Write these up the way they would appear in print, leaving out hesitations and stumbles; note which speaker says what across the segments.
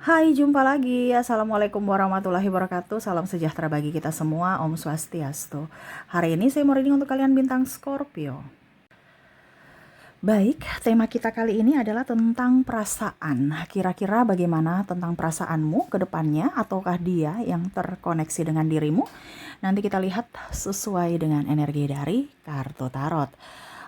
Speaker 1: Hai, jumpa lagi. Assalamualaikum warahmatullahi wabarakatuh. Salam sejahtera bagi kita semua. Om Swastiastu. Hari ini saya mau reading untuk kalian bintang Scorpio. Baik, tema kita kali ini adalah tentang perasaan. Kira-kira bagaimana tentang perasaanmu ke depannya, ataukah dia yang terkoneksi dengan dirimu? Nanti kita lihat sesuai dengan energi dari kartu tarot.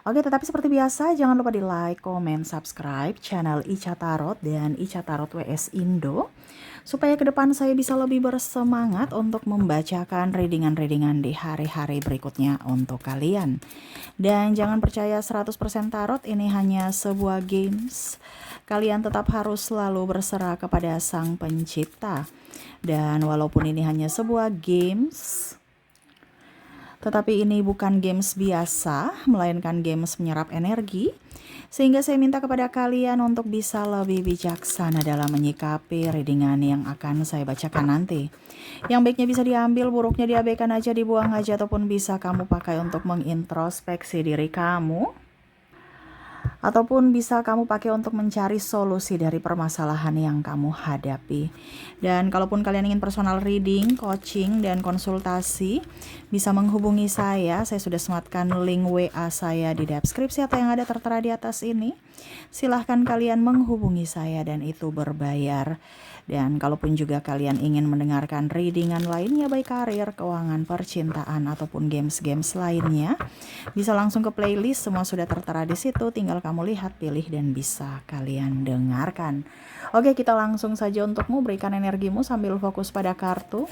Speaker 1: Oke, tetapi seperti biasa, jangan lupa di like, komen, subscribe channel Ica Tarot dan Ica Tarot WS Indo, supaya ke depan saya bisa lebih bersemangat untuk membacakan readingan-readingan di hari-hari berikutnya untuk kalian. Dan jangan percaya 100% tarot, ini hanya sebuah games. Kalian tetap harus selalu berserah kepada Sang Pencipta. Dan walaupun ini hanya sebuah games, tetapi ini bukan games biasa, melainkan games menyerap energi. Sehingga saya minta kepada kalian untuk bisa lebih bijaksana dalam menyikapi readingan yang akan saya bacakan nanti. Yang baiknya bisa diambil, buruknya diabaikan aja, dibuang aja, ataupun bisa kamu pakai untuk mengintrospeksi diri kamu. Ataupun bisa kamu pakai untuk mencari solusi dari permasalahan yang kamu hadapi. Dan kalaupun kalian ingin personal reading, coaching, dan konsultasi, bisa menghubungi saya. Saya sudah sematkan link WA saya di deskripsi atau yang ada tertera di atas ini. Silahkan kalian menghubungi saya dan itu berbayar. Dan kalaupun juga kalian ingin mendengarkan readingan lainnya, baik karir, keuangan, percintaan, ataupun games-games lainnya, bisa langsung ke playlist, semua sudah tertera di situ. Tinggal kamu lihat, pilih, dan bisa kalian dengarkan. Oke, kita langsung saja untukmu. Berikan energimu sambil fokus pada kartu.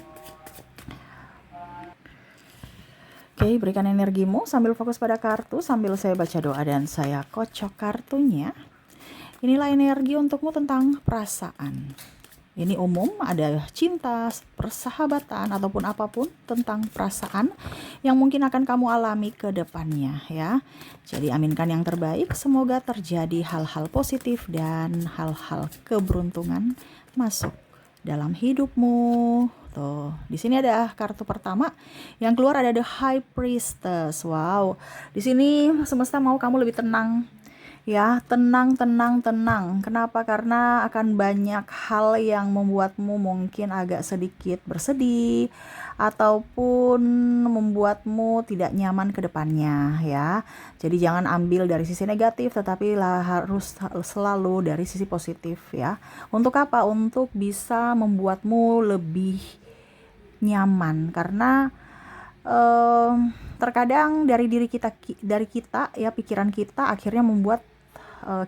Speaker 1: Oke, berikan energimu sambil fokus pada kartu, sambil saya baca doa dan saya kocok kartunya. Inilah energi untukmu tentang perasaan. Ini umum, ada cinta, persahabatan, ataupun apapun tentang perasaan yang mungkin akan kamu alami ke depannya ya. Jadi aminkan yang terbaik, semoga terjadi hal-hal positif dan hal-hal keberuntungan masuk dalam hidupmu. Tuh, di sini ada kartu pertama yang keluar, ada The High Priestess. Wow, di sini semesta mau kamu lebih tenang. Ya, tenang. Kenapa? Karena akan banyak hal yang membuatmu mungkin agak sedikit bersedih ataupun membuatmu tidak nyaman ke depannya ya. Jadi jangan ambil dari sisi negatif, tetapi harus selalu dari sisi positif ya. Untuk apa? Untuk bisa membuatmu lebih nyaman, karena terkadang dari kita ya, pikiran kita akhirnya membuat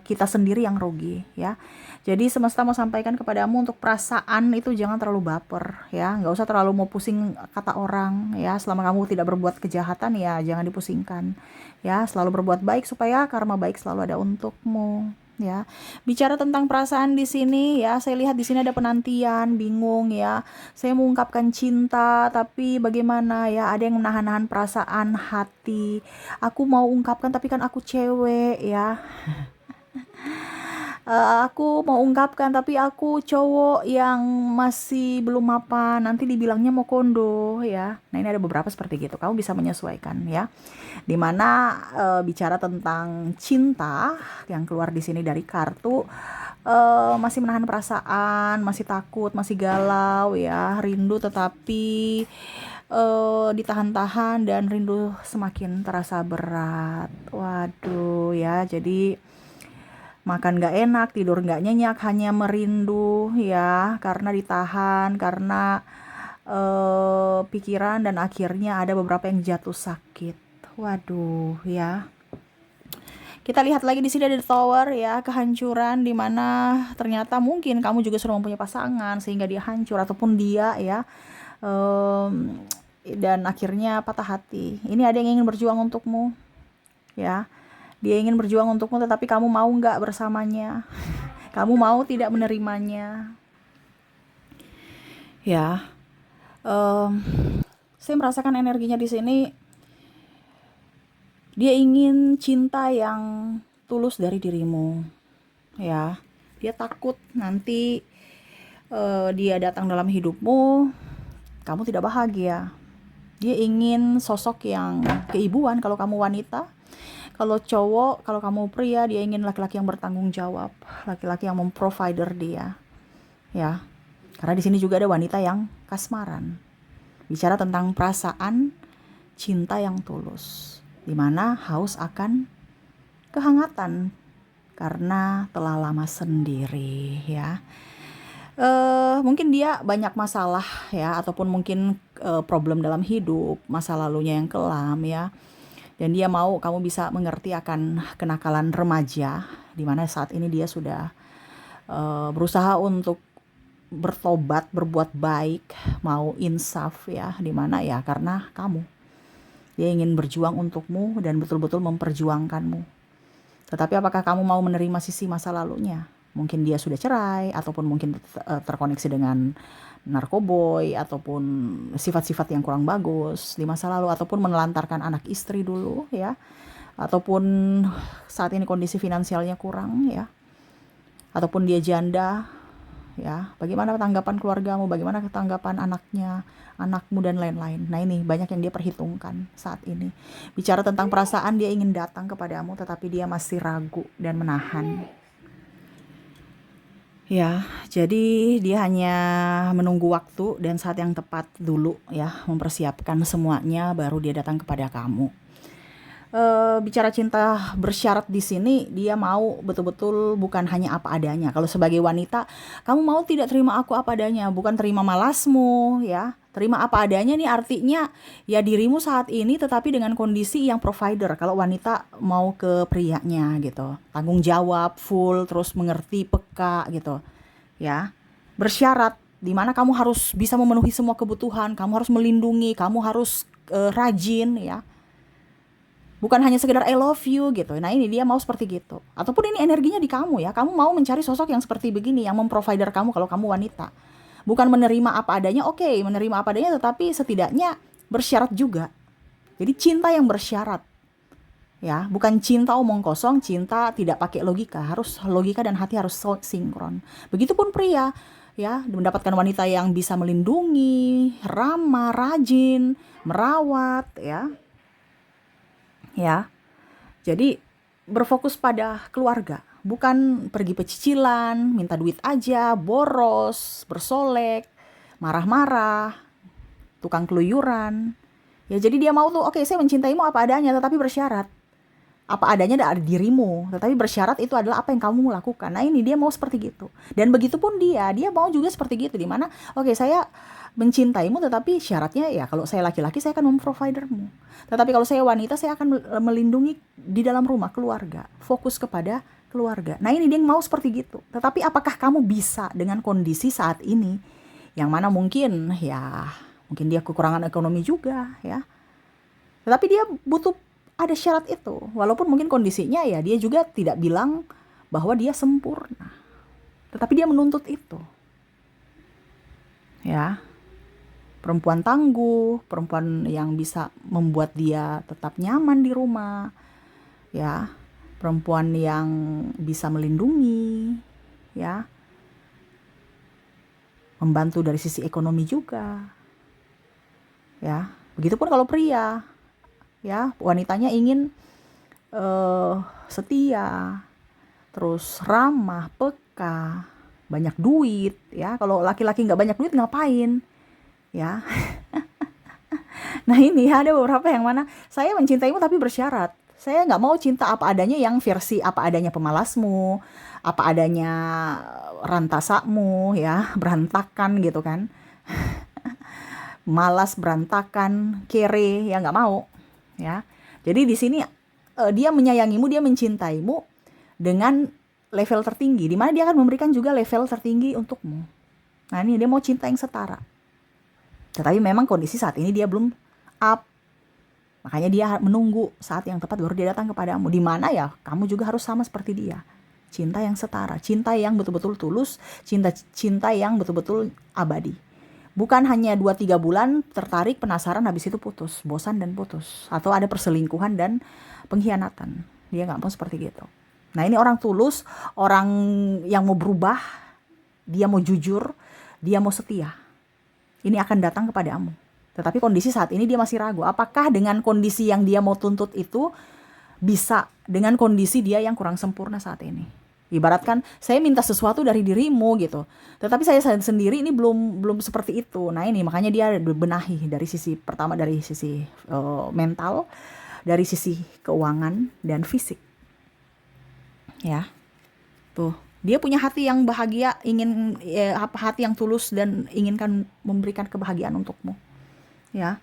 Speaker 1: kita sendiri yang rugi ya. Jadi semesta mau sampaikan kepadamu untuk perasaan itu jangan terlalu baper ya, nggak usah terlalu mau pusing kata orang ya. Selama kamu tidak berbuat kejahatan ya jangan dipusingkan ya, selalu berbuat baik supaya karma baik selalu ada untukmu ya. Bicara tentang perasaan di sini ya, saya lihat di sini ada penantian, bingung ya. Saya mengungkapkan cinta tapi bagaimana ya, ada yang menahan-nahan perasaan hati. Aku mau ungkapkan tapi kan aku cewek ya. Aku mau ungkapkan tapi aku cowok yang masih belum mapan, nanti dibilangnya mau kondo ya. Nah, ini ada beberapa seperti gitu, kamu bisa menyesuaikan ya. Dimana bicara tentang cinta yang keluar di sini dari kartu, masih menahan perasaan, masih takut, masih galau ya, rindu tetapi ditahan-tahan dan rindu semakin terasa berat. Waduh ya, jadi makan gak enak, tidur gak nyenyak, hanya merindu ya, karena ditahan, karena pikiran, dan akhirnya ada beberapa yang jatuh sakit. Waduh ya. Kita lihat lagi di sini ada The Tower ya, kehancuran, di mana ternyata mungkin kamu juga sudah mempunyai pasangan sehingga dia hancur, ataupun dia ya, dan akhirnya patah hati. Ini ada yang ingin berjuang untukmu ya. Dia ingin berjuang untukmu, tetapi kamu mau nggak bersamanya? Kamu mau tidak menerimanya? Ya, saya merasakan energinya di sini. Dia ingin cinta yang tulus dari dirimu, ya. Dia takut nanti dia datang dalam hidupmu, kamu tidak bahagia. Dia ingin sosok yang keibuan kalau kamu wanita. Kalau cowok, kalau kamu pria, dia ingin laki-laki yang bertanggung jawab, laki-laki yang memprovider dia ya. Karena di sini juga ada wanita yang kasmaran. Bicara tentang perasaan cinta yang tulus, di mana haus akan kehangatan karena telah lama sendiri, ya. Mungkin dia banyak masalah, ya, ataupun mungkin problem dalam hidup, masa lalunya yang kelam, ya. Dan dia mau kamu bisa mengerti akan kenakalan remaja, di mana saat ini dia sudah berusaha untuk bertobat, berbuat baik, mau insaf, ya, di mana ya karena kamu. Dia ingin berjuang untukmu dan betul-betul memperjuangkanmu. Tetapi apakah kamu mau menerima sisi masa lalunya? Mungkin dia sudah cerai, ataupun mungkin terkoneksi dengan narkoboy, ataupun sifat-sifat yang kurang bagus di masa lalu, ataupun menelantarkan anak istri dulu, ya. Ataupun saat ini kondisi finansialnya kurang, ya. Ataupun dia janda, ya. Bagaimana tanggapan keluargamu, bagaimana tanggapan anaknya, anakmu, dan lain-lain. Nah, ini banyak yang dia perhitungkan saat ini. Bicara tentang perasaan, dia ingin datang kepadamu, tetapi dia masih ragu dan menahan. Ya, jadi dia hanya menunggu waktu dan saat yang tepat dulu, ya, mempersiapkan semuanya baru dia datang kepada kamu. Bicara cinta bersyarat di sini, dia mau betul-betul bukan hanya apa adanya. Kalau sebagai wanita, kamu mau tidak terima aku apa adanya, bukan terima malasmu, ya. Terima apa adanya nih artinya ya dirimu saat ini, tetapi dengan kondisi yang provider. Kalau wanita mau ke prianya gitu, tanggung jawab full, terus mengerti, peka gitu, ya. Bersyarat di mana kamu harus bisa memenuhi semua kebutuhan, kamu harus melindungi, kamu harus rajin, ya. Bukan hanya sekedar I love you gitu. Nah, ini dia mau seperti gitu. Ataupun ini energinya di kamu, ya. Kamu mau mencari sosok yang seperti begini, yang memprovider kamu kalau kamu wanita. Bukan menerima apa adanya, oke, menerima apa adanya, tetapi setidaknya bersyarat juga. Jadi cinta yang bersyarat, ya. Bukan cinta omong kosong, cinta tidak pakai logika. Harus logika dan hati harus sinkron. Begitupun pria, ya, mendapatkan wanita yang bisa melindungi, ramah, rajin, merawat, ya. Ya, jadi berfokus pada keluarga, bukan pergi pecicilan, minta duit aja, boros, bersolek, marah-marah, tukang keluyuran. Ya, jadi dia mau tuh, oke, saya mencintaimu apa adanya, tetapi bersyarat. Apa adanya ada dirimu, tetapi bersyarat itu adalah apa yang kamu lakukan. Nah, ini dia mau seperti gitu. Dan begitupun dia mau juga seperti gitu, dimana oke, saya mencintaimu, tetapi syaratnya ya kalau saya laki-laki saya akan memprovidermu. Tetapi kalau saya wanita, saya akan melindungi di dalam rumah, keluarga, fokus kepada keluarga. Nah, ini dia yang mau seperti gitu. Tetapi apakah kamu bisa dengan kondisi saat ini, yang mana mungkin dia kekurangan ekonomi juga, ya. Tetapi dia butuh ada syarat itu. Walaupun mungkin kondisinya ya dia juga tidak bilang bahwa dia sempurna. Tetapi dia menuntut itu. Ya. Perempuan tangguh, perempuan yang bisa membuat dia tetap nyaman di rumah, ya, perempuan yang bisa melindungi, ya, membantu dari sisi ekonomi juga, ya. Begitupun kalau pria, ya, wanitanya ingin setia, terus ramah, peka, banyak duit, ya. Kalau laki-laki nggak banyak duit ngapain? Ya. Nah, ini ada beberapa yang mana saya mencintaimu tapi bersyarat. Saya nggak mau cinta apa adanya yang versi apa adanya pemalasmu, apa adanya rantasamu, ya, berantakan gitu kan. Malas, berantakan, kere, ya nggak mau, ya. Jadi di sini dia menyayangimu, dia mencintaimu dengan level tertinggi, di mana dia akan memberikan juga level tertinggi untukmu. Nah, ini dia mau cinta yang setara. Tetapi memang kondisi saat ini dia belum up. Makanya dia menunggu saat yang tepat baru dia datang kepadamu. Di mana ya kamu juga harus sama seperti dia. Cinta yang setara, cinta yang betul-betul tulus, cinta yang betul-betul abadi. Bukan hanya 2-3 bulan tertarik, penasaran, habis itu putus, bosan dan putus. Atau ada perselingkuhan dan pengkhianatan. Dia gak mau seperti gitu. Nah, ini orang tulus, orang yang mau berubah, dia mau jujur, dia mau setia. Ini akan datang kepadamu. Tetapi kondisi saat ini dia masih ragu. Apakah dengan kondisi yang dia mau tuntut itu bisa dengan kondisi dia yang kurang sempurna saat ini? Ibaratkan saya minta sesuatu dari dirimu gitu. Tetapi saya sendiri ini belum seperti itu. Nah, ini makanya dia benahi dari sisi pertama, dari sisi mental, dari sisi keuangan dan fisik. Ya. Tuh, dia punya hati yang bahagia, ingin hati yang tulus dan inginkan memberikan kebahagiaan untukmu. Ya.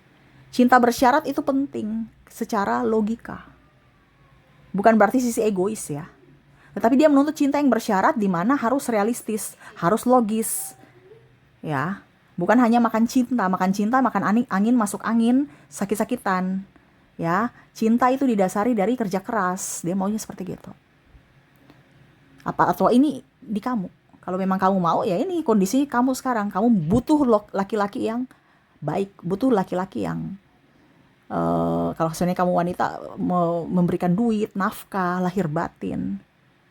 Speaker 1: Cinta bersyarat itu penting secara logika. Bukan berarti sisi egois ya. Tetapi dia menuntut cinta yang bersyarat di mana harus realistis, harus logis. Ya. Bukan hanya makan cinta, makan angin masuk angin, sakit-sakitan. Ya, cinta itu didasari dari kerja keras. Dia maunya seperti gitu. Atau ini di kamu. Kalau memang kamu mau, ya ini kondisi kamu sekarang. Kamu butuh laki-laki yang baik, butuh laki-laki yang kalau sebenarnya kamu wanita, memberikan duit, nafkah, lahir batin,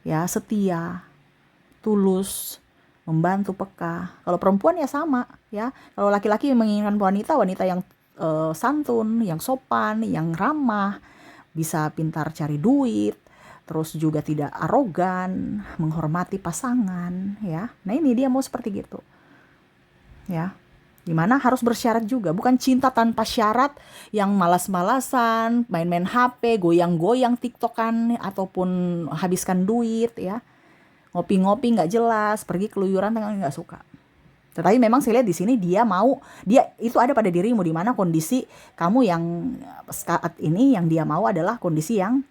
Speaker 1: ya, setia, tulus, membantu, peka. Kalau perempuan ya sama, ya. Kalau laki-laki menginginkan wanita yang santun, yang sopan, yang ramah, bisa pintar cari duit, terus juga tidak arogan, menghormati pasangan, ya. Nah, ini dia mau seperti gitu. Ya. Dimana harus bersyarat juga, bukan cinta tanpa syarat yang malas-malasan, main-main HP, goyang-goyang tiktokan, ataupun habiskan duit, ya, ngopi-ngopi nggak jelas, pergi keluyuran, nggak suka. Tetapi memang saya lihat di sini dia itu ada pada dirimu, di mana kondisi kamu yang saat ini yang dia mau adalah kondisi yang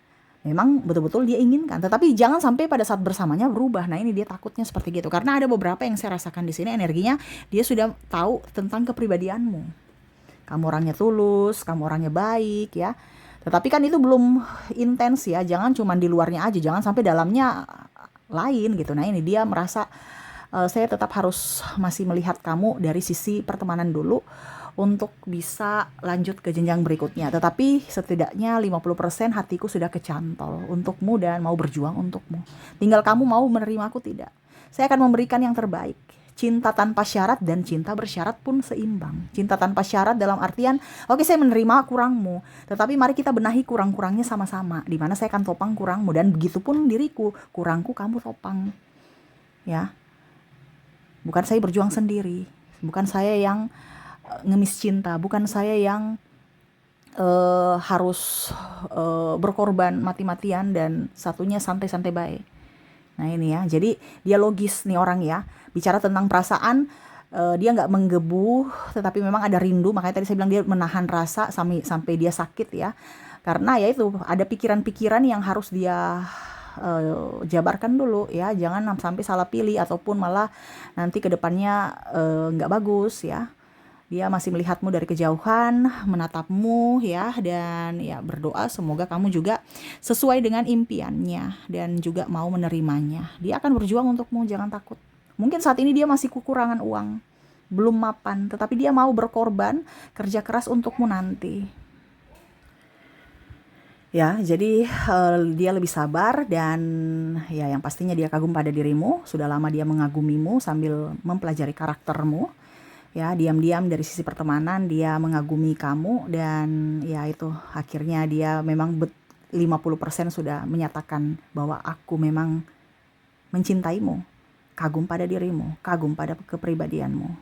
Speaker 1: memang betul-betul dia inginkan. Tetapi jangan sampai pada saat bersamanya berubah. Nah, ini dia takutnya seperti gitu. Karena ada beberapa yang saya rasakan di sini energinya, dia sudah tahu tentang kepribadianmu. Kamu orangnya tulus, kamu orangnya baik, ya. Tetapi kan itu belum intens ya. Jangan cuma di luarnya aja, jangan sampai dalamnya lain gitu. Nah, ini dia merasa saya tetap harus masih melihat kamu dari sisi pertemanan dulu untuk bisa lanjut ke jenjang berikutnya. Tetapi setidaknya 50% hatiku sudah kecantol untukmu dan mau berjuang untukmu. Tinggal kamu mau menerima aku tidak. Saya akan memberikan yang terbaik. Cinta tanpa syarat dan cinta bersyarat pun seimbang. Cinta tanpa syarat dalam artian, oke, saya menerima kurangmu, tetapi mari kita benahi kurang-kurangnya sama-sama. Di mana saya akan topang kurangmu, dan begitupun diriku, kurangku kamu topang. Ya. Bukan saya berjuang sendiri, bukan saya yang ngemis cinta, bukan saya yang harus berkorban mati-matian dan satunya santai-santai baik. Nah, ini ya, jadi dia logis nih orang ya, bicara tentang perasaan, dia nggak menggebu, tetapi memang ada rindu. Makanya tadi saya bilang dia menahan rasa sampai dia sakit ya, karena ya itu ada pikiran-pikiran yang harus dia jabarkan dulu ya, jangan sampai salah pilih ataupun malah nanti kedepannya nggak bagus ya. Dia masih melihatmu dari kejauhan, menatapmu ya, dan ya berdoa semoga kamu juga sesuai dengan impiannya dan juga mau menerimanya. Dia akan berjuang untukmu, jangan takut. Mungkin saat ini dia masih kekurangan uang, belum mapan, tetapi dia mau berkorban, kerja keras untukmu nanti. Ya, jadi dia lebih sabar dan ya yang pastinya dia kagum pada dirimu. Sudah lama dia mengagumimu sambil mempelajari karaktermu. Ya, diam-diam dari sisi pertemanan dia mengagumi kamu, dan ya itu akhirnya dia memang 50% sudah menyatakan bahwa aku memang mencintaimu, kagum pada dirimu, kagum pada kepribadianmu.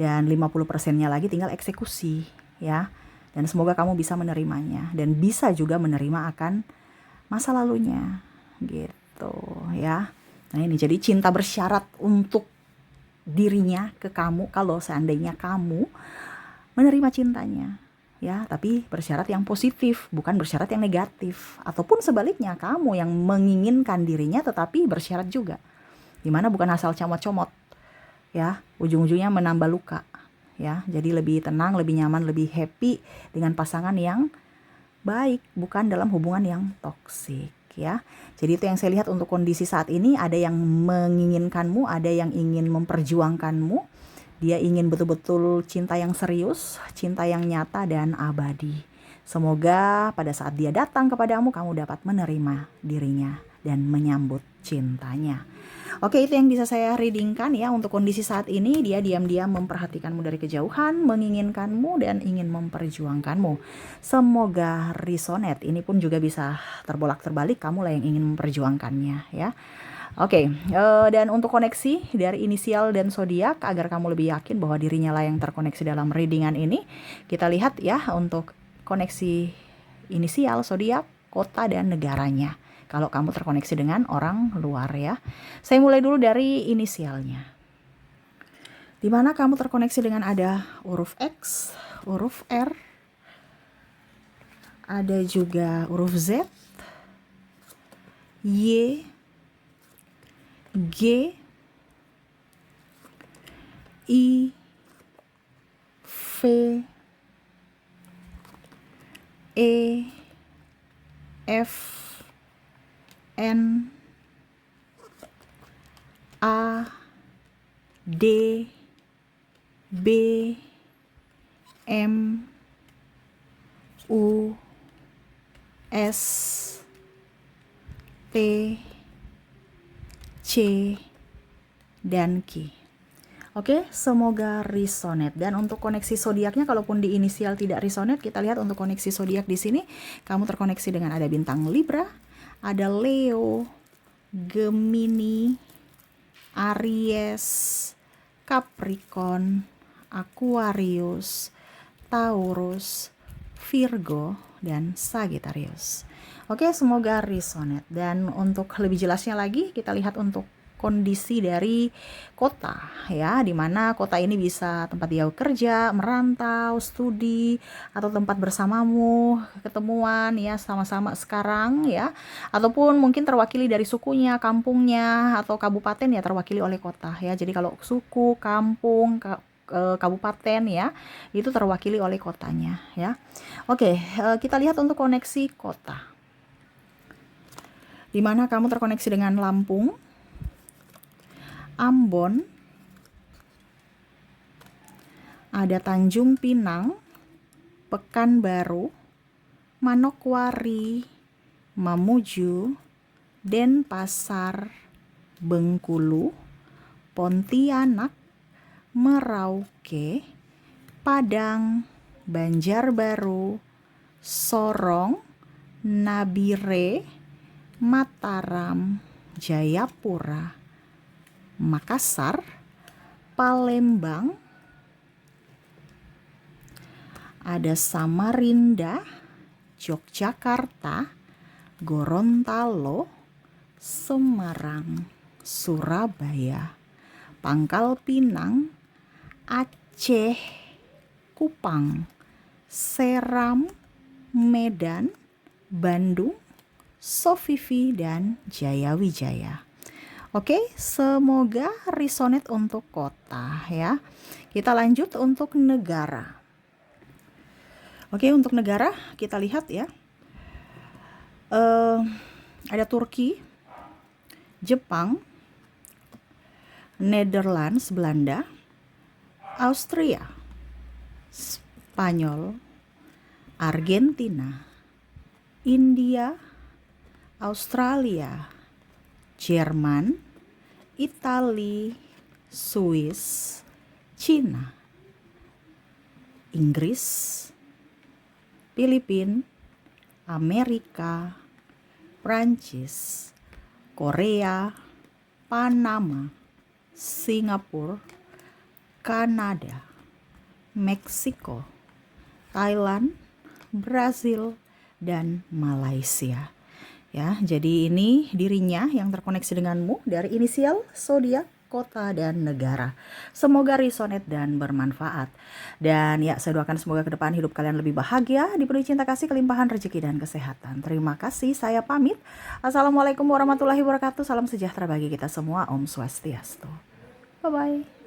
Speaker 1: Dan 50%-nya lagi tinggal eksekusi ya. Dan semoga kamu bisa menerimanya dan bisa juga menerima akan masa lalunya gitu ya. Nah, ini jadi cinta bersyarat untuk dirinya ke kamu kalau seandainya kamu menerima cintanya ya, tapi bersyarat yang positif, bukan bersyarat yang negatif. Ataupun sebaliknya, kamu yang menginginkan dirinya tetapi bersyarat juga, dimana bukan asal comot-comot ya, ujung-ujungnya menambah luka ya. Jadi lebih tenang, lebih nyaman, lebih happy dengan pasangan yang baik, bukan dalam hubungan yang toksik ya. Jadi itu yang saya lihat untuk kondisi saat ini. Ada yang menginginkanmu, ada yang ingin memperjuangkanmu. Dia ingin betul-betul cinta yang serius, cinta yang nyata dan abadi. Semoga pada saat dia datang kepadamu, kamu dapat menerima dirinya dan menyambut cintanya. Oke, itu yang bisa saya readingkan ya untuk kondisi saat ini. Dia diam-diam memperhatikanmu dari kejauhan, menginginkanmu dan ingin memperjuangkanmu. Semoga resonate. Ini pun juga bisa terbolak-terbalik, kamu lah yang ingin memperjuangkannya ya. Oke, dan untuk koneksi dari inisial dan zodiak agar kamu lebih yakin bahwa dirinya lah yang terkoneksi dalam readingan ini, kita lihat ya untuk koneksi inisial, zodiak, kota dan negaranya. Kalau kamu terkoneksi dengan orang luar ya. Saya mulai dulu dari inisialnya. Di mana kamu terkoneksi dengan ada huruf X, huruf R, ada juga huruf Z, Y, G, I, V, E, F, N, A, D, B, M, U, S, T, C, dan Q. Oke, semoga resonate. Dan untuk koneksi zodiaknya, kalaupun di inisial tidak resonate, kita lihat untuk koneksi zodiak di sini, kamu terkoneksi dengan ada bintang Libra, ada Leo, Gemini, Aries, Capricorn, Aquarius, Taurus, Virgo, dan Sagittarius. Oke, semoga resonate. Dan untuk lebih jelasnya lagi, kita lihat untuk kondisi dari kota ya, dimana kota ini bisa tempat dia bekerja, merantau, studi, atau tempat bersamamu, ketemuan ya sama-sama sekarang ya, ataupun mungkin terwakili dari sukunya, kampungnya, atau kabupaten ya terwakili oleh kota ya. Jadi kalau suku, kampung, kabupaten ya, itu terwakili oleh kotanya ya. Oke, kita lihat untuk koneksi kota. Di mana kamu terkoneksi dengan Lampung, Ambon, ada Tanjung Pinang, Pekanbaru, Manokwari, Mamuju, Denpasar, Bengkulu, Pontianak, Merauke, Padang, Banjarbaru, Sorong, Nabire, Mataram, Jayapura, Makassar, Palembang, ada Samarinda, Yogyakarta, Gorontalo, Semarang, Surabaya, Pangkal Pinang, Aceh, Kupang, Seram, Medan, Bandung, Sofifi, dan Jayawijaya. Oke, semoga resonate untuk kota ya. Kita lanjut untuk negara. Oke, untuk negara kita lihat ya. Ada Turki, Jepang, Netherlands, Belanda, Austria, Spanyol, Argentina, India, Australia, Jerman, Italia, Swiss, Cina, Inggris, Filipina, Amerika, Prancis, Korea, Panama, Singapura, Kanada, Meksiko, Thailand, Brazil, dan Malaysia. Ya, jadi ini dirinya yang terkoneksi denganmu dari inisial, zodiak, kota, dan negara. Semoga resonate dan bermanfaat. Dan ya, saya doakan semoga ke depan hidup kalian lebih bahagia, dipenuhi cinta kasih, kelimpahan rezeki, dan kesehatan. Terima kasih, saya pamit. Assalamualaikum warahmatullahi wabarakatuh. Salam sejahtera bagi kita semua. Om Swastiastu. Bye-bye.